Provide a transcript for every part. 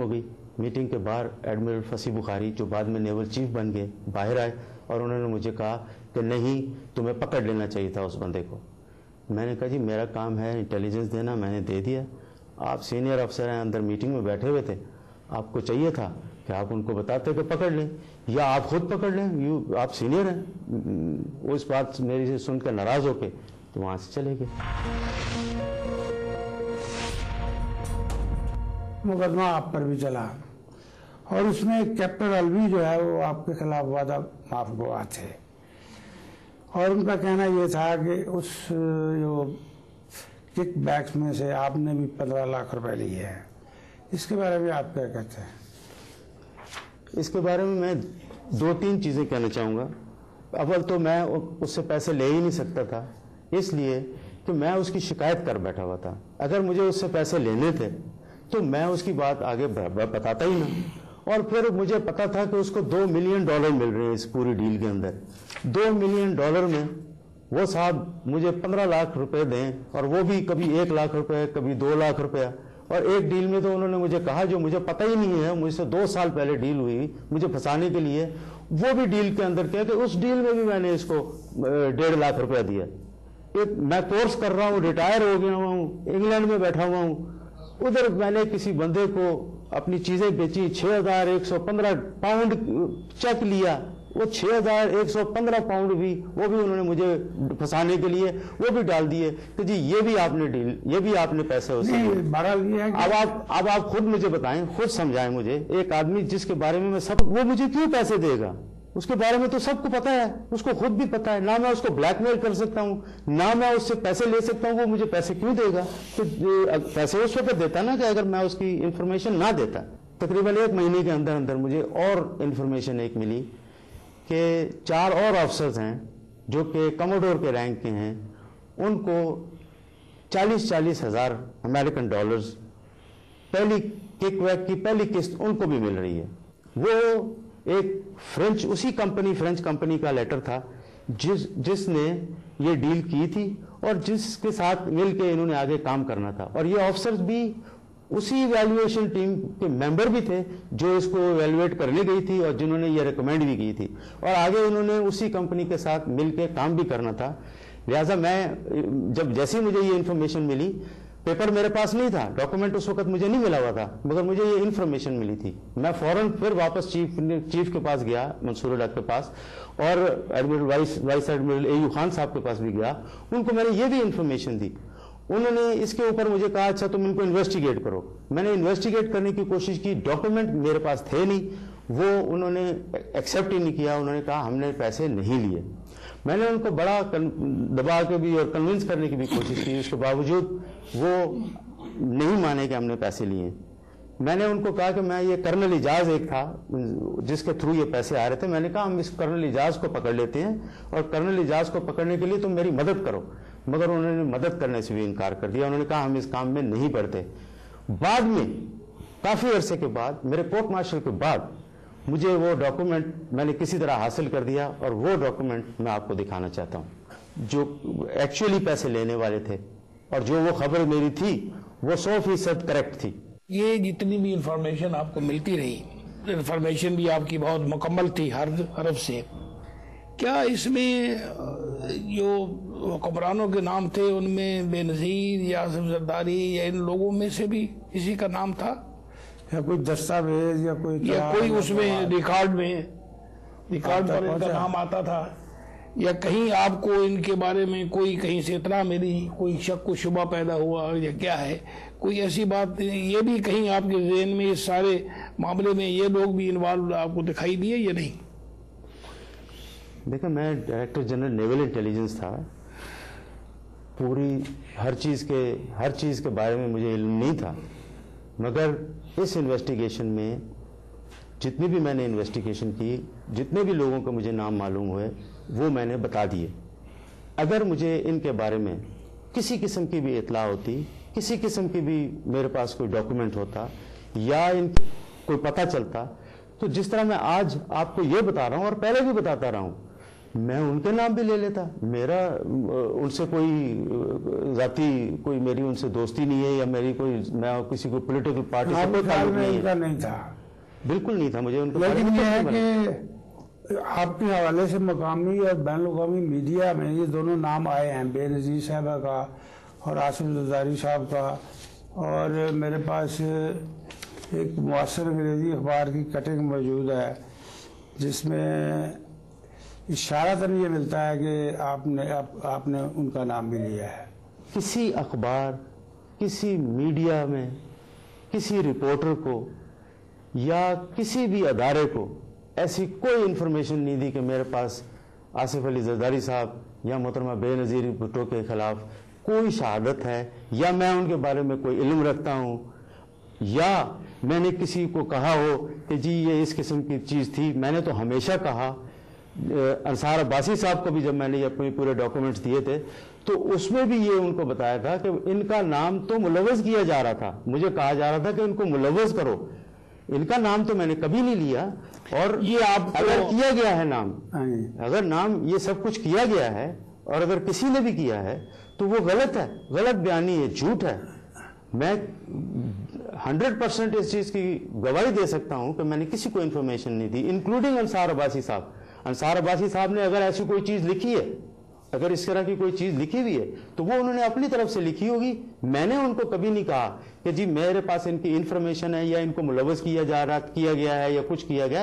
हो गई। मीटिंग के बाहर एडमिरल फसी बुखारी, जो बाद में नेवल चीफ बन गए, बाहर आए और उन्होंने मुझे कहा कि नहीं, तुम्हें पकड़ लेना चाहिए था उस बंदे को। मैंने कहा जी मेरा काम है इंटेलिजेंस देना, मैंने दे दिया। आप सीनियर अफसर हैं, अंदर मीटिंग में बैठे हुए थे, आपको चाहिए था कि आप उनको बताते कि पकड़ लें या आप खुद पकड़ लें, आप सीनियर हैं। वो इस बात मेरी से सुनकर नाराज होके तो वहाँ से चले गए। मुकदमा आप पर भी चला और उसमें कैप्टन अलवी जो है वो आपके खिलाफ वादा माफ गवाह थे और उनका कहना ये था कि उस जो किक बैक्स में से आपने भी 15 लाख रुपए लिए हैं। इसके बारे में आप क्या कहते हैं? इसके बारे में मैं 2-3 चीज़ें कहना चाहूँगा। अव्वल तो मैं उससे पैसे ले ही नहीं सकता था, इसलिए कि मैं उसकी शिकायत कर बैठा हुआ था। अगर मुझे उससे पैसे लेने थे तो मैं उसकी बात आगे बताता ही ना। और फिर मुझे पता था कि उसको $2 मिलियन मिल रहे हैं इस पूरी डील के अंदर। $2 मिलियन में वो साहब मुझे 15 लाख रुपए दें, और वो भी कभी 1 लाख रुपए, कभी 2 लाख रुपया। और एक डील में तो उन्होंने मुझे कहा जो मुझे पता ही नहीं है, मुझसे 2 साल पहले डील हुई मुझे फंसाने के लिए, वो भी डील के अंदर क्या कि उस डील में भी मैंने इसको 1.5 लाख रुपया दिया। मैं कोर्स कर रहा हूँ, रिटायर हो गया हूँ, इंग्लैंड में बैठा हुआ हूँ, उधर मैंने किसी बंदे को अपनी चीजें बेची, 6,115 पाउंड चेक लिया, वो 6,115 पाउंड भी वो भी उन्होंने मुझे फंसाने के लिए वो भी डाल दिए कि जी ये भी आपने डील, ये भी आपने पैसे उससे। अब आप खुद मुझे बताएं, खुद समझाएं मुझे, एक आदमी जिसके बारे में मैं सब, वो मुझे क्यों पैसे देगा? उसके बारे में तो सबको पता है, उसको खुद भी पता है। ना मैं उसको ब्लैकमेल कर सकता हूँ, ना मैं उससे पैसे ले सकता हूँ, वो मुझे पैसे क्यों देगा? तो पैसे उस वक्त देता ना कि अगर मैं उसकी इंफॉर्मेशन ना देता। तकरीबन 1 महीने के अंदर अंदर मुझे और इंफॉर्मेशन एक मिली कि 4 और अफसर्स हैं जो कि कमोडोर के रैंक के हैं, उनको 40-40 हज़ार अमेरिकन डॉलर्स पहली किकबैक की पहली किस्त उनको भी मिल रही है। वो एक फ्रेंच कंपनी का लेटर था जिसने ये डील की थी और जिसके साथ मिलके इन्होंने आगे काम करना था। और ये ऑफिसर्स भी उसी वैल्यूएशन टीम के मेंबर भी थे जो इसको वैल्यूएट करने गई थी और जिन्होंने ये रिकमेंड भी की थी, और आगे उन्होंने उसी कंपनी के साथ मिलके काम भी करना था। लिहाजा मैं जैसे ही मुझे ये इन्फॉर्मेशन मिली, पेपर मेरे पास नहीं था, डॉक्यूमेंट उस वक्त मुझे नहीं मिला हुआ था, मगर मुझे ये इन्फॉर्मेशन मिली थी। मैं फौरन फिर वापस चीफ के पास गया, मंसूर डॉ के पास, और admiral vice admiral AU Khan साहब के पास भी गया। उनको मैंने ये भी इन्फॉर्मेशन दी। उन्होंने इसके ऊपर मुझे कहा अच्छा तुम इनको इन्वेस्टिगेट करो। मैंने इन्वेस्टिगेट करने की कोशिश की, डॉक्यूमेंट मेरे पास थे नहीं, वो उन्होंने एक्सेप्ट ही नहीं किया। उन्होंने कहा हमने पैसे नहीं लिए। मैंने उनको बड़ा दबा के भी और कन्विंस करने की भी कोशिश की, उसके बावजूद वो नहीं माने कि हमने पैसे लिए। मैंने उनको कहा कि मैं ये कर्नल इजाज एक था जिसके थ्रू ये पैसे आ रहे थे, मैंने कहा हम इस कर्नल इजाज को पकड़ लेते हैं और कर्नल इजाज को पकड़ने के लिए तुम मेरी मदद करो। मगर उन्होंने मदद करने से भी इनकार कर दिया। उन्होंने कहा हम इस काम में नहीं पड़ते। बाद में काफी अरसे के बाद, मेरे कोर्ट मार्शल के बाद, मुझे वो डॉक्यूमेंट मैंने किसी तरह हासिल कर दिया और वो डॉक्यूमेंट मैं आपको दिखाना चाहता हूं जो एक्चुअली पैसे लेने वाले थे, और जो वो खबर मेरी थी वो 100% करेक्ट थी। ये जितनी भी इंफॉर्मेशन आपको मिलती रही, इंफॉर्मेशन भी आपकी बहुत मुकम्मल थी हर तरफ से, क्या इसमें जो हुक्मरानों के नाम थे उनमें बेनज़ीर या आसिफ जरदारी या इन लोगों में से भी किसी का नाम था, या कोई दस्तावेज या कोई उसमें रिकॉर्ड पर इनका नाम आता था, या कहीं आपको इनके बारे में कोई कहीं से इतना मिली, कोई शक को शुबा पैदा हुआ या क्या है, कोई ऐसी बात ये भी कहीं आपके ज़हन में इस सारे मामले में ये लोग भी इन्वॉल्व आपको दिखाई दिए या नहीं? देखिए, मैं डायरेक्टर जनरल नेवल इंटेलिजेंस था, पूरी हर चीज़ के बारे में मुझे इल्म नहीं था, मगर इस इन्वेस्टिगेशन में जितनी भी मैंने इन्वेस्टिगेशन की, जितने भी लोगों को मुझे नाम मालूम हुए वो मैंने बता दिए। अगर मुझे इनके बारे में किसी किस्म की भी इत्तला होती, किसी किस्म की भी मेरे पास कोई डॉक्यूमेंट होता या इनकी कोई पता चलता, तो जिस तरह मैं आज आपको ये बता रहा हूं और पहले भी बताता रहा हूं میں ان کے نام بھی لے لیتا. میرا ان سے کوئی ذاتی کوئی میری ان سے دوستی نہیں ہے, یا میری کوئی میں کسی کو پولیٹیکل پارٹی سے کوئی تعلق نہیں تھا, بالکل نہیں تھا مجھے ان کو. لیکن یہ ہے کہ آپ کے حوالے سے مقامی اور بین الاقوامی میڈیا میں یہ دونوں نام آئے ہیں, بے نظیر صاحبہ کا اور آصف زرداری صاحب کا. اور میرے پاس ایک معاصر انگریزی اخبار کی کٹنگ موجود ہے جس میں اشارتاً یہ ملتا ہے کہ آپ نے ان کا نام بھی لیا ہے. کسی اخبار, کسی میڈیا میں کسی رپورٹر کو یا کسی بھی ادارے کو ایسی کوئی انفارمیشن نہیں دی کہ میرے پاس آصف علی زرداری صاحب یا محترمہ بے نظیر بھٹو کے خلاف کوئی شہادت ہے, یا میں ان کے بارے میں کوئی علم رکھتا ہوں, یا میں نے کسی کو کہا ہو کہ جی یہ اس قسم کی چیز تھی. میں نے تو ہمیشہ کہا, انصار عباسی صاحب کو بھی جب میں نے اپنے پورے ڈاکومنٹس دیے تھے تو اس میں بھی یہ ان کو بتایا تھا کہ ان کا نام تو ملوث کیا جا رہا تھا. مجھے کہا جا رہا تھا کہ ان کو ملوث کرو, ان کا نام تو میں نے کبھی نہیں لیا. اور یہ آپ اگر کیا گیا ہے نام, اگر نام یہ سب کچھ کیا گیا ہے اور اگر کسی نے بھی کیا ہے تو وہ غلط ہے, غلط بیانی ہے, جھوٹ ہے. میں 100% اس چیز کی گواہی دے سکتا ہوں کہ میں نے کسی کو انفارمیشن نہیں دی, انکلوڈنگ انصار عباسی صاحب. انصار عباسی صاحب نے اگر ایسی کوئی چیز لکھی ہے, اگر اس طرح کی کوئی چیز لکھی ہوئی ہے تو وہ انہوں نے اپنی طرف سے لکھی ہوگی. میں نے ان کو کبھی نہیں کہا کہ جی میرے پاس ان کی انفارمیشن ہے یا ان کو ملوث کیا گیا ہے یا کچھ کیا گیا.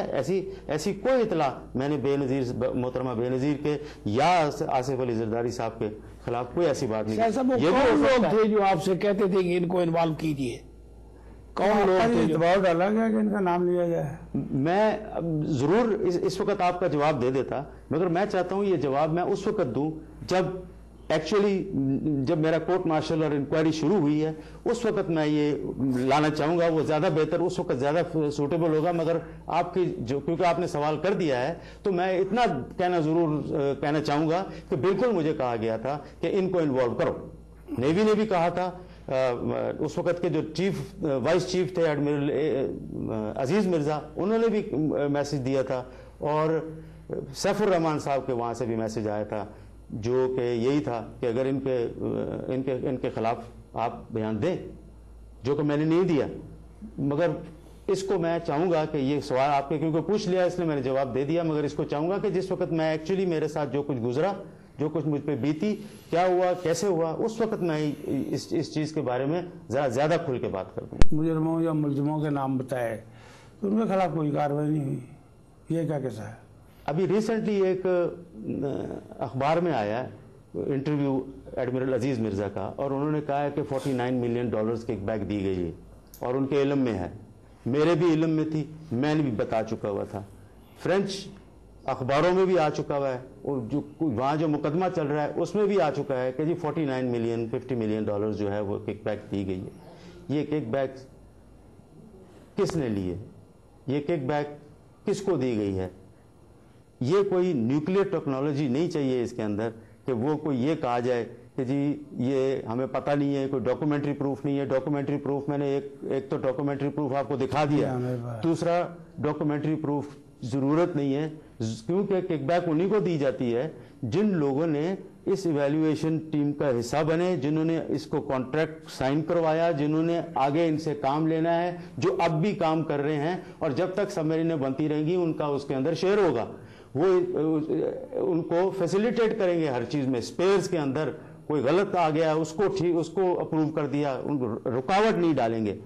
ایسی کوئی اطلاع میں نے بے نظیر محترمہ بے نظیر کے یا آصف علی زرداری صاحب کے خلاف کوئی ایسی بات نہیں. یہ کون لوگ تھے جو آپ سے کہتے تھے کہ ان کو انوالو کیجیے؟ کون لوگ تھے؟ دباؤ ڈالا گیا کہ ان کا نام لیا جائے؟ میں ضرور اس وقت آپ کا جواب دے دیتا, مگر میں چاہتا ہوں یہ جواب میں اس وقت دوں جب جب میرا کورٹ مارشل اور انکوائری شروع ہوئی ہے, اس وقت میں یہ لانا چاہوں گا. وہ زیادہ بہتر, اس وقت زیادہ سوٹیبل ہوگا. مگر آپ کی کیونکہ آپ نے سوال کر دیا ہے تو میں اتنا کہنا چاہوں گا کہ بالکل مجھے کہا گیا تھا کہ ان کو انوالو کرو. نیوی نے بھی کہا تھا, اس وقت کے جو وائس چیف تھے ایڈمرل عزیز مرزا, انہوں نے بھی میسج دیا تھا, اور سیف الرحمان صاحب کے وہاں سے بھی میسج آیا تھا جو کہ یہی تھا کہ اگر ان کے خلاف آپ بیان دیں, جو کہ میں نے نہیں دیا. مگر اس کو میں چاہوں گا کہ یہ سوال آپ کے کیونکہ پوچھ لیا اس لیے میں نے جواب دے دیا, مگر اس کو چاہوں گا کہ جس وقت میں ایکچولی میرے ساتھ جو کچھ گزرا, جو کچھ مجھ پہ بیتی, کیا ہوا, کیسے ہوا, اس وقت میں اس چیز کے بارے میں زیادہ کھل کے بات کر دوں. مجرموں یا ملزموں کے نام بتائے تو ان کے خلاف کوئی کارروائی نہیں ہوئی, یہ کیا کیسا ہے؟ ابھی ریسنٹلی ایک اخبار میں آیا انٹرویو ایڈمرل عزیز مرزا کا, اور انہوں نے کہا ہے کہ $49 ملین کک بیک دی گئی ہے, اور ان کے علم میں ہے, میرے بھی علم میں تھی, میں نے بھی بتا چکا ہوا تھا, فرینچ اخباروں میں بھی آ چکا ہوا ہے, اور وہاں جو مقدمہ چل رہا ہے اس میں بھی آ چکا ہے کہ جی $50 ملین جو ہے وہ کک بیک دی گئی ہے. یہ کک بیک کس نے لیے, یہ کک بیک کس کو دی گئی ہے؟ یہ کوئی نیوکلیئر ٹیکنالوجی نہیں چاہیے اس کے اندر کہ وہ کوئی یہ کہا جائے کہ جی یہ ہمیں پتہ نہیں ہے, کوئی ڈاکومنٹری پروف نہیں ہے. ڈاکومنٹری پروف میں نے ایک تو ڈاکومنٹری پروف آپ کو دکھا دیا, دوسرا ڈاکومنٹری پروف ضرورت نہیں ہے, کیونکہ کک بیک انہیں کو دی جاتی ہے جن لوگوں نے اس ایویلیویشن ٹیم کا حصہ بنے, جنہوں نے اس کو کانٹریکٹ سائن کروایا, جنہوں نے آگے ان سے کام لینا ہے, جو اب بھی کام کر رہے ہیں, اور جب تک سبمرینیں بنتی رہیں گی ان کا اس کے اندر شیئر ہوگا. وہ ان کو فیسیلیٹیٹ کریں گے ہر چیز میں. اسپیئرز کے اندر کوئی غلط آ گیا اس کو اپروو کر دیا, ان کو رکاوٹ نہیں ڈالیں گے.